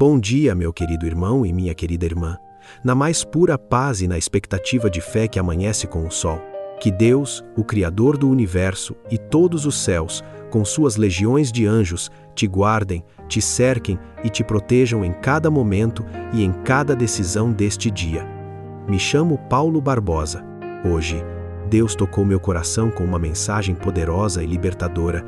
Bom dia, meu querido irmão e minha querida irmã. Na mais pura paz e na expectativa de fé que amanhece com o sol, que Deus, o Criador do universo e todos os céus, com suas legiões de anjos, te guardem, te cerquem e te protejam em cada momento e em cada decisão deste dia. Me chamo Paulo Barbosa. Hoje, Deus tocou meu coração com uma mensagem poderosa e libertadora,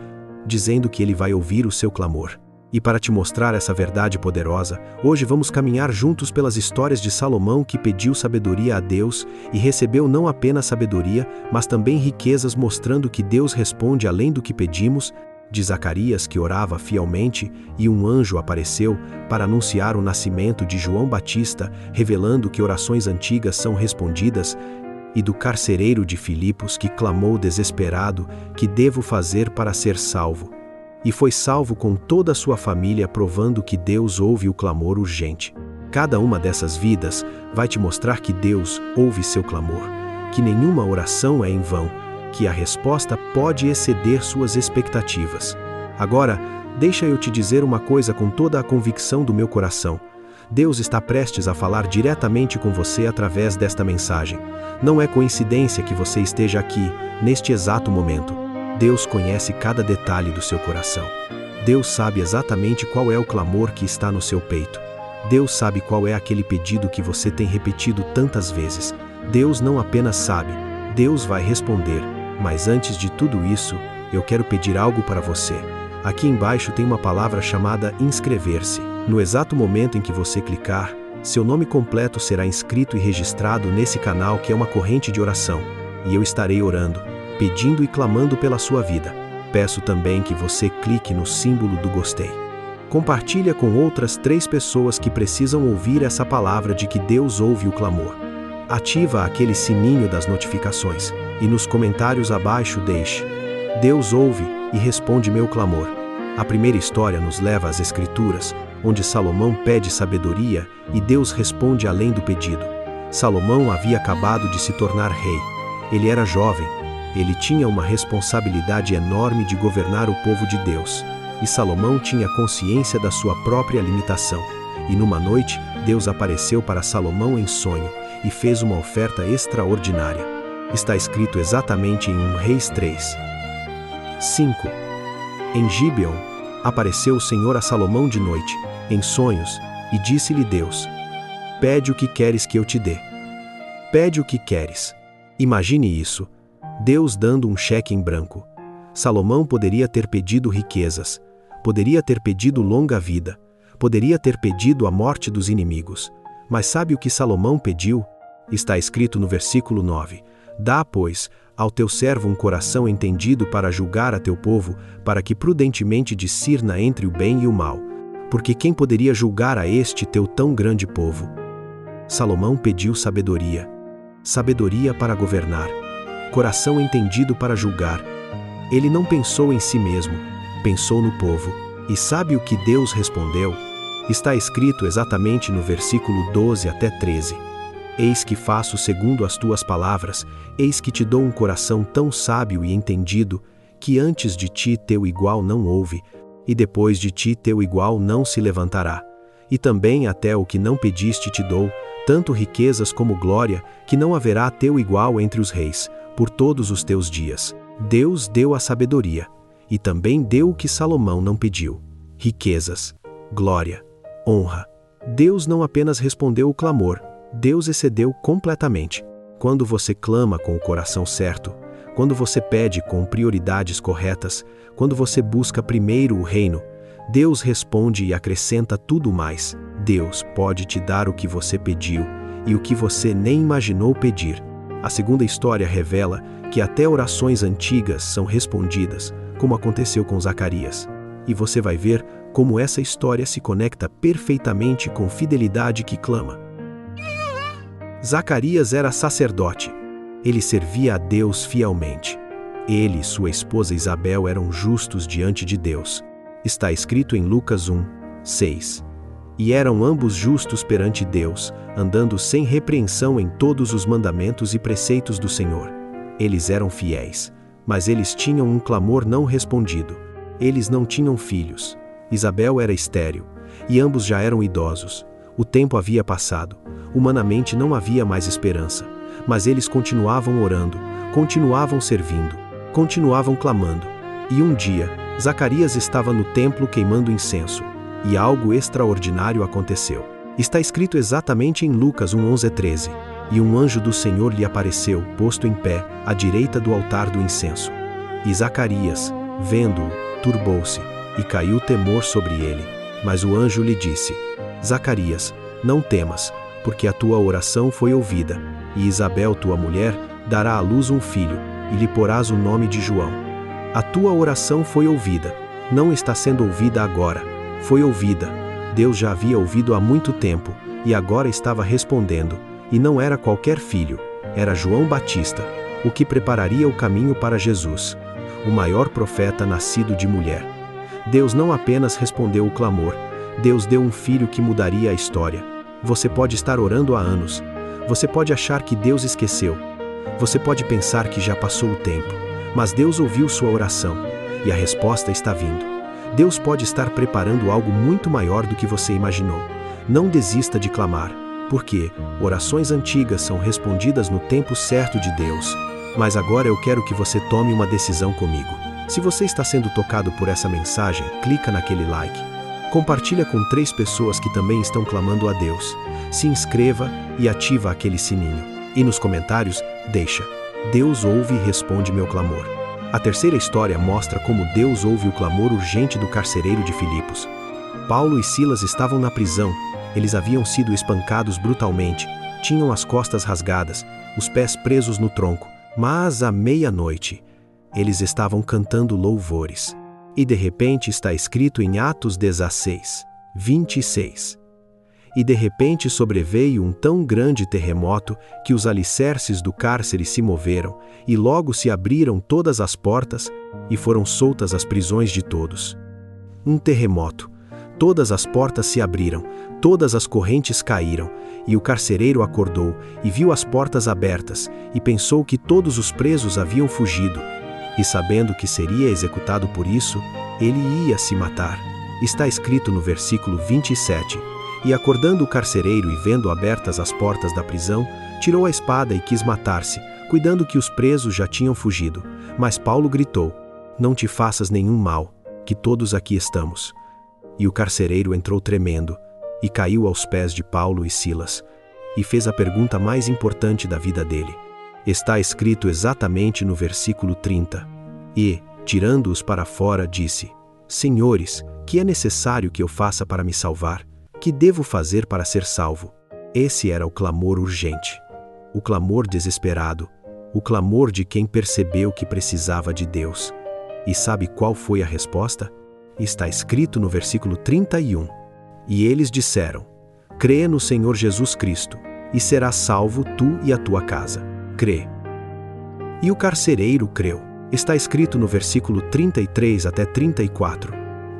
dizendo que Ele vai ouvir o seu clamor. E para te mostrar essa verdade poderosa, hoje vamos caminhar juntos pelas histórias de Salomão, que pediu sabedoria a Deus e recebeu não apenas sabedoria, mas também riquezas, mostrando que Deus responde além do que pedimos, de Zacarias, que orava fielmente e um anjo apareceu para anunciar o nascimento de João Batista, revelando que orações antigas são respondidas, e do carcereiro de Filipos, que clamou desesperado: que devo fazer para ser salvo? E foi salvo com toda a sua família, provando que Deus ouve o clamor urgente. Cada uma dessas vidas vai te mostrar que Deus ouve seu clamor, que nenhuma oração é em vão, que a resposta pode exceder suas expectativas. Agora, deixa eu te dizer uma coisa com toda a convicção do meu coração. Deus está prestes a falar diretamente com você através desta mensagem. Não é coincidência que você esteja aqui, neste exato momento. Deus conhece cada detalhe do seu coração. Deus sabe exatamente qual é o clamor que está no seu peito. Deus sabe qual é aquele pedido que você tem repetido tantas vezes. Deus não apenas sabe, Deus vai responder. Mas antes de tudo isso, eu quero pedir algo para você. Aqui embaixo tem uma palavra chamada inscrever-se. No exato momento em que você clicar, seu nome completo será inscrito e registrado nesse canal, que é uma corrente de oração. E eu estarei orando, pedindo e clamando pela sua vida. Peço também que você clique no símbolo do gostei. Compartilha com outras 3 pessoas que precisam ouvir essa palavra de que Deus ouve o clamor. Ativa aquele sininho das notificações e nos comentários abaixo deixe: Deus ouve e responde meu clamor. A primeira história nos leva às Escrituras, onde Salomão pede sabedoria e Deus responde além do pedido. Salomão havia acabado de se tornar rei. Ele era jovem. Ele tinha uma responsabilidade enorme de governar o povo de Deus, e Salomão tinha consciência da sua própria limitação. E numa noite, Deus apareceu para Salomão em sonho e fez uma oferta extraordinária. Está escrito exatamente em 1 Reis 3. 5. Em Gibeon, apareceu o Senhor a Salomão de noite, em sonhos, e disse-lhe Deus: pede o que queres que eu te dê. Pede o que queres. Imagine isso. Deus dando um cheque em branco. Salomão poderia ter pedido riquezas, poderia ter pedido longa vida, poderia ter pedido a morte dos inimigos. Mas sabe o que Salomão pediu? Está escrito no versículo 9: dá, pois, ao teu servo um coração entendido para julgar a teu povo, para que prudentemente discirna entre o bem e o mal. Porque quem poderia julgar a este teu tão grande povo? Salomão pediu sabedoria. Sabedoria para governar. Coração entendido para julgar. Ele não pensou em si mesmo, pensou no povo. E sabe o que Deus respondeu? Está escrito exatamente no versículo 12 até 13. Eis que faço segundo as tuas palavras, eis que te dou um coração tão sábio e entendido, que antes de ti teu igual não houve, e depois de ti teu igual não se levantará. E também até o que não pediste te dou, tanto riquezas como glória, que não haverá teu igual entre os reis, por todos os teus dias. Deus deu a sabedoria, e também deu o que Salomão não pediu: riquezas, glória, honra. Deus não apenas respondeu o clamor, Deus excedeu completamente. Quando você clama com o coração certo, quando você pede com prioridades corretas, quando você busca primeiro o reino, Deus responde e acrescenta tudo mais. Deus pode te dar o que você pediu e o que você nem imaginou pedir. A segunda história revela que até orações antigas são respondidas, como aconteceu com Zacarias. E você vai ver como essa história se conecta perfeitamente com fidelidade que clama. Zacarias era sacerdote. Ele servia a Deus fielmente. Ele e sua esposa Isabel eram justos diante de Deus. Está escrito em Lucas 1, 6. E eram ambos justos perante Deus, andando sem repreensão em todos os mandamentos e preceitos do Senhor. Eles eram fiéis, mas eles tinham um clamor não respondido. Eles não tinham filhos. Isabel era estéril. e ambos já eram idosos. O tempo havia passado. Humanamente não havia mais esperança. Mas eles continuavam orando, continuavam servindo, continuavam clamando. E um dia, Zacarias estava no templo queimando incenso. E algo extraordinário aconteceu. Está escrito exatamente em Lucas 1:11-13. E um anjo do Senhor lhe apareceu, posto em pé, à direita do altar do incenso. E Zacarias, vendo-o, turbou-se, e caiu temor sobre ele. Mas o anjo lhe disse: Zacarias, não temas, porque a tua oração foi ouvida, e Isabel, tua mulher, dará à luz um filho, e lhe porás o nome de João. A tua oração foi ouvida, não está sendo ouvida agora, foi ouvida. Deus já havia ouvido há muito tempo, e agora estava respondendo, e não era qualquer filho, era João Batista, o que prepararia o caminho para Jesus, o maior profeta nascido de mulher. Deus não apenas respondeu o clamor, Deus deu um filho que mudaria a história. Você pode estar orando há anos, você pode achar que Deus esqueceu, você pode pensar que já passou o tempo, mas Deus ouviu sua oração, e a resposta está vindo. Deus pode estar preparando algo muito maior do que você imaginou. Não desista de clamar, porque orações antigas são respondidas no tempo certo de Deus. Mas agora eu quero que você tome uma decisão comigo. Se você está sendo tocado por essa mensagem, clica naquele like. Compartilha com 3 pessoas que também estão clamando a Deus. Se inscreva e ativa aquele sininho. E nos comentários, deixa: Deus ouve e responde meu clamor. A terceira história mostra como Deus ouve o clamor urgente do carcereiro de Filipos. Paulo e Silas estavam na prisão. Eles haviam sido espancados brutalmente, tinham as costas rasgadas, os pés presos no tronco, mas à meia-noite, eles estavam cantando louvores. E de repente está escrito em Atos 16:26. E de repente sobreveio um tão grande terremoto que os alicerces do cárcere se moveram, e logo se abriram todas as portas, e foram soltas as prisões de todos. Um terremoto. Todas as portas se abriram, todas as correntes caíram, e o carcereiro acordou, e viu as portas abertas, e pensou que todos os presos haviam fugido. E sabendo que seria executado por isso, ele ia se matar. Está escrito no versículo 27. E acordando o carcereiro e vendo abertas as portas da prisão, tirou a espada e quis matar-se, cuidando que os presos já tinham fugido. Mas Paulo gritou: Não te faças nenhum mal, que todos aqui estamos. E o carcereiro entrou tremendo, e caiu aos pés de Paulo e Silas, e fez a pergunta mais importante da vida dele. Está escrito exatamente no versículo 30. E, tirando-os para fora, disse: Senhores, que é necessário que eu faça para me salvar? Que devo fazer para ser salvo? Esse era o clamor urgente, o clamor desesperado, o clamor de quem percebeu que precisava de Deus. E sabe qual foi a resposta? Está escrito no versículo 31. E eles disseram: Crê no Senhor Jesus Cristo, e serás salvo tu e a tua casa. Crê. E o carcereiro creu. Está escrito no versículo 33 até 34.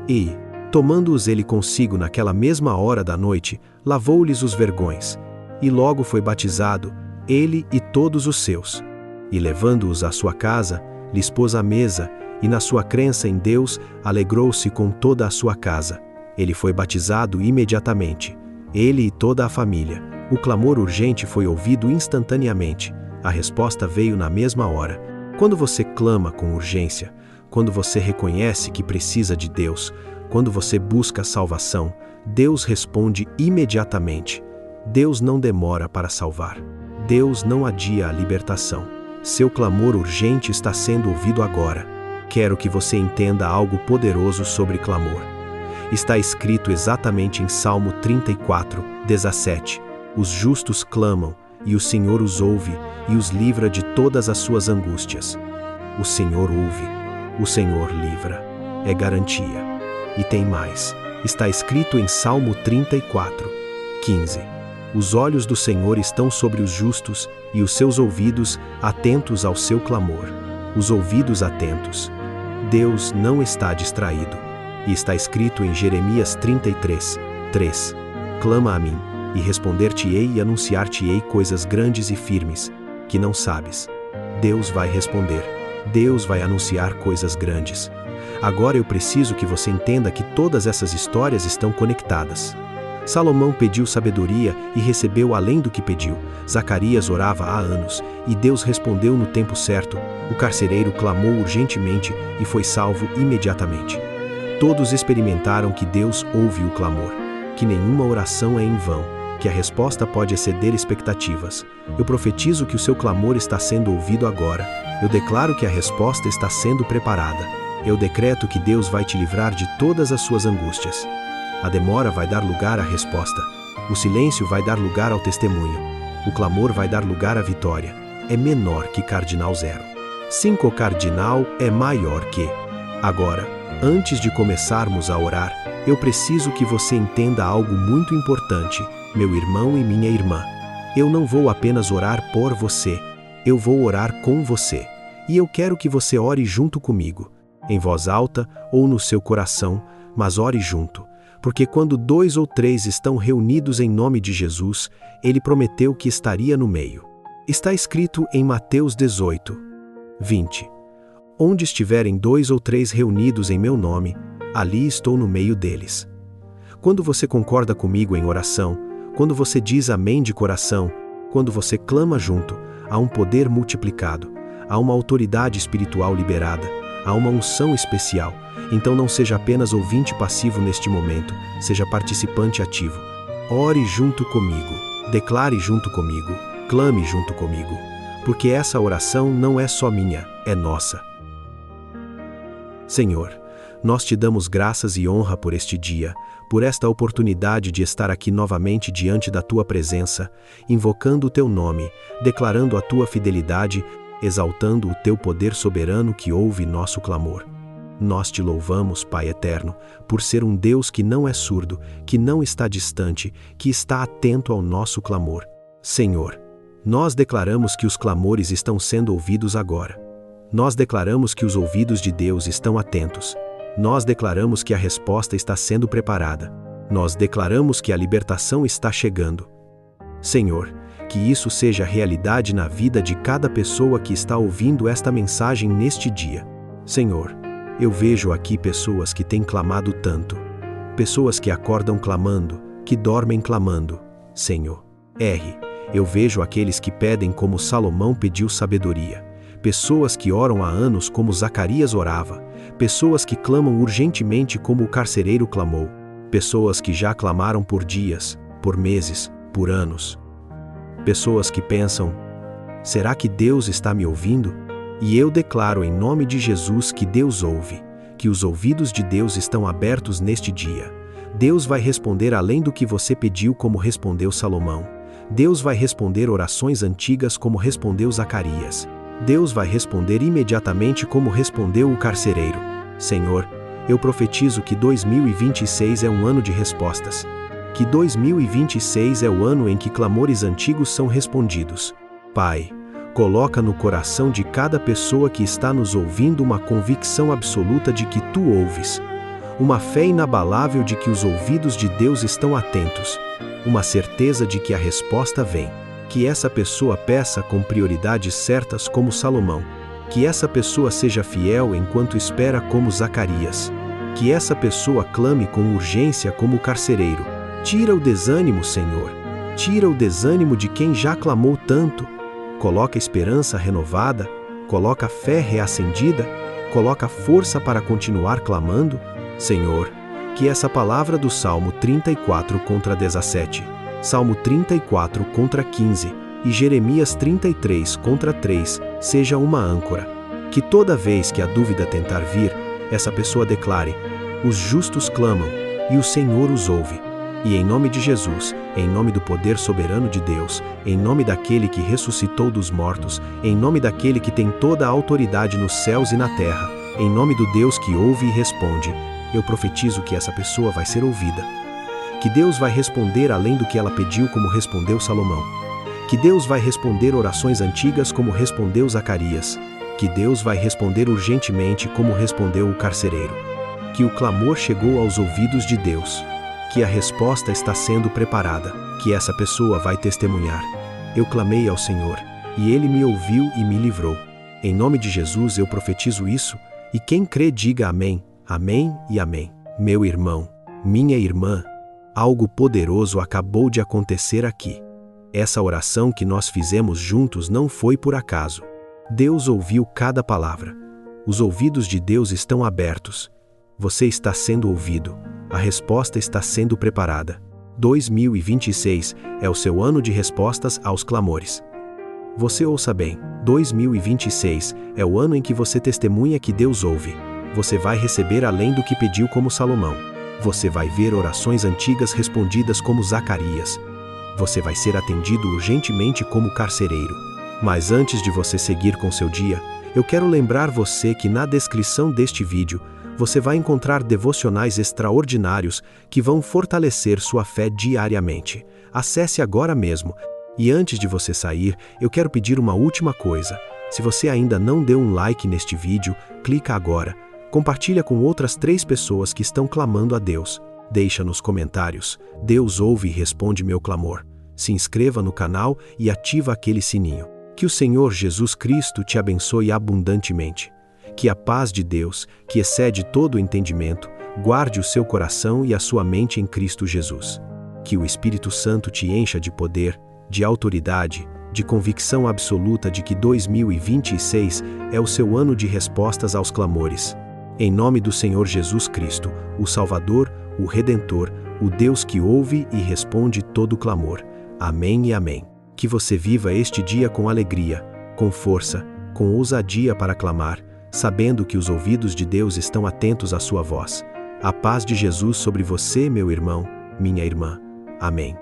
E, tomando-os ele consigo naquela mesma hora da noite, lavou-lhes os vergões, e logo foi batizado, ele e todos os seus. E levando-os à sua casa, lhes pôs à mesa, e na sua crença em Deus, alegrou-se com toda a sua casa. Ele foi batizado imediatamente, ele e toda a família. O clamor urgente foi ouvido instantaneamente. A resposta veio na mesma hora. Quando você clama com urgência, quando você reconhece que precisa de Deus, quando você busca salvação, Deus responde imediatamente. Deus não demora para salvar. Deus não adia a libertação. Seu clamor urgente está sendo ouvido agora. Quero que você entenda algo poderoso sobre clamor. Está escrito exatamente em Salmo 34:17. Os justos clamam, e o Senhor os ouve, e os livra de todas as suas angústias. O Senhor ouve, o Senhor livra. É garantia. E tem mais. Está escrito em Salmo 34:15. Os olhos do Senhor estão sobre os justos, e os seus ouvidos atentos ao seu clamor. Os ouvidos atentos. Deus não está distraído. E está escrito em Jeremias 33:3. Clama a mim, e responder-te-ei e anunciar-te-ei coisas grandes e firmes, que não sabes. Deus vai responder. Deus vai anunciar coisas grandes. Agora eu preciso que você entenda que todas essas histórias estão conectadas. Salomão pediu sabedoria e recebeu além do que pediu. Zacarias orava há anos, e Deus respondeu no tempo certo. O carcereiro clamou urgentemente e foi salvo imediatamente. Todos experimentaram que Deus ouve o clamor, que nenhuma oração é em vão, que a resposta pode exceder expectativas. Eu profetizo que o seu clamor está sendo ouvido agora. Eu declaro que a resposta está sendo preparada. Eu decreto que Deus vai te livrar de todas as suas angústias. A demora vai dar lugar à resposta. O silêncio vai dar lugar ao testemunho. O clamor vai dar lugar à vitória. É menor que cardinal 0. 5 cardinal é maior que. Agora, antes de começarmos a orar, eu preciso que você entenda algo muito importante, meu irmão e minha irmã. Eu não vou apenas orar por você, eu vou orar com você. E eu quero que você ore junto comigo, em voz alta ou no seu coração, mas ore junto. Porque quando 2 ou 3 estão reunidos em nome de Jesus, Ele prometeu que estaria no meio. Está escrito em Mateus 18, 20. Onde estiverem 2 ou 3 reunidos em meu nome, ali estou no meio deles. Quando você concorda comigo em oração, quando você diz amém de coração, quando você clama junto, há um poder multiplicado, há uma autoridade espiritual liberada, há uma unção especial. Então não seja apenas ouvinte passivo neste momento, seja participante ativo. Ore junto comigo, declare junto comigo, clame junto comigo, porque essa oração não é só minha, é nossa. Senhor, nós te damos graças e honra por este dia, por esta oportunidade de estar aqui novamente diante da tua presença, invocando o teu nome, declarando a tua fidelidade, exaltando o teu poder soberano que ouve nosso clamor. Nós te louvamos, Pai eterno, por ser um Deus que não é surdo, que não está distante, que está atento ao nosso clamor. Senhor, nós declaramos que os clamores estão sendo ouvidos agora. Nós declaramos que os ouvidos de Deus estão atentos. Nós declaramos que a resposta está sendo preparada. Nós declaramos que a libertação está chegando. Senhor, que isso seja realidade na vida de cada pessoa que está ouvindo esta mensagem neste dia. Senhor, eu vejo aqui pessoas que têm clamado tanto. Pessoas que acordam clamando, que dormem clamando. Senhor, eu vejo aqueles que pedem como Salomão pediu sabedoria. Pessoas que oram há anos como Zacarias orava, pessoas que clamam urgentemente como o carcereiro clamou, pessoas que já clamaram por dias, por meses, por anos. Pessoas que pensam, será que Deus está me ouvindo? E eu declaro em nome de Jesus que Deus ouve, que os ouvidos de Deus estão abertos neste dia. Deus vai responder além do que você pediu como respondeu Salomão. Deus vai responder orações antigas como respondeu Zacarias. Deus vai responder imediatamente como respondeu o carcereiro. Senhor, eu profetizo que 2026 é um ano de respostas. Que 2026 é o ano em que clamores antigos são respondidos. Pai, coloca no coração de cada pessoa que está nos ouvindo uma convicção absoluta de que Tu ouves. Uma fé inabalável de que os ouvidos de Deus estão atentos. Uma certeza de que a resposta vem. Que essa pessoa peça com prioridades certas como Salomão. Que essa pessoa seja fiel enquanto espera como Zacarias. Que essa pessoa clame com urgência como o carcereiro. Tira o desânimo, Senhor. Tira o desânimo de quem já clamou tanto. Coloca esperança renovada. Coloca fé reacendida. Coloca força para continuar clamando. Senhor, que essa palavra do Salmo 34 contra 17. Salmo 34 contra 15 e Jeremias 33 contra 3 seja uma âncora. Que toda vez que a dúvida tentar vir, essa pessoa declare: os justos clamam, e o Senhor os ouve. E em nome de Jesus, em nome do poder soberano de Deus, em nome daquele que ressuscitou dos mortos, em nome daquele que tem toda a autoridade nos céus e na terra, em nome do Deus que ouve e responde, eu profetizo que essa pessoa vai ser ouvida. Que Deus vai responder além do que ela pediu como respondeu Salomão. Que Deus vai responder orações antigas como respondeu Zacarias. Que Deus vai responder urgentemente como respondeu o carcereiro. Que o clamor chegou aos ouvidos de Deus. Que a resposta está sendo preparada. Que essa pessoa vai testemunhar. Eu clamei ao Senhor, e Ele me ouviu e me livrou. Em nome de Jesus eu profetizo isso, e quem crê diga amém. Amém e amém. Meu irmão, minha irmã, algo poderoso acabou de acontecer aqui. Essa oração que nós fizemos juntos não foi por acaso. Deus ouviu cada palavra. Os ouvidos de Deus estão abertos. Você está sendo ouvido. A resposta está sendo preparada. 2026 é o seu ano de respostas aos clamores. Você ouça bem, 2026 é o ano em que você testemunha que Deus ouve. Você vai receber além do que pediu como Salomão. Você vai ver orações antigas respondidas como Zacarias. Você vai ser atendido urgentemente como carcereiro. Mas antes de você seguir com seu dia, eu quero lembrar você que na descrição deste vídeo, você vai encontrar devocionais extraordinários que vão fortalecer sua fé diariamente. Acesse agora mesmo. E antes de você sair, eu quero pedir uma última coisa. Se você ainda não deu um like neste vídeo, clica agora. Compartilha com outras 3 pessoas que estão clamando a Deus. Deixa nos comentários. Deus ouve e responde meu clamor. Se inscreva no canal e ativa aquele sininho. Que o Senhor Jesus Cristo te abençoe abundantemente. Que a paz de Deus, que excede todo o entendimento, guarde o seu coração e a sua mente em Cristo Jesus. Que o Espírito Santo te encha de poder, de autoridade, de convicção absoluta de que 2026 é o seu ano de respostas aos clamores. Em nome do Senhor Jesus Cristo, o Salvador, o Redentor, o Deus que ouve e responde todo clamor. Amém e amém. Que você viva este dia com alegria, com força, com ousadia para clamar, sabendo que os ouvidos de Deus estão atentos à sua voz. A paz de Jesus sobre você, meu irmão, minha irmã. Amém.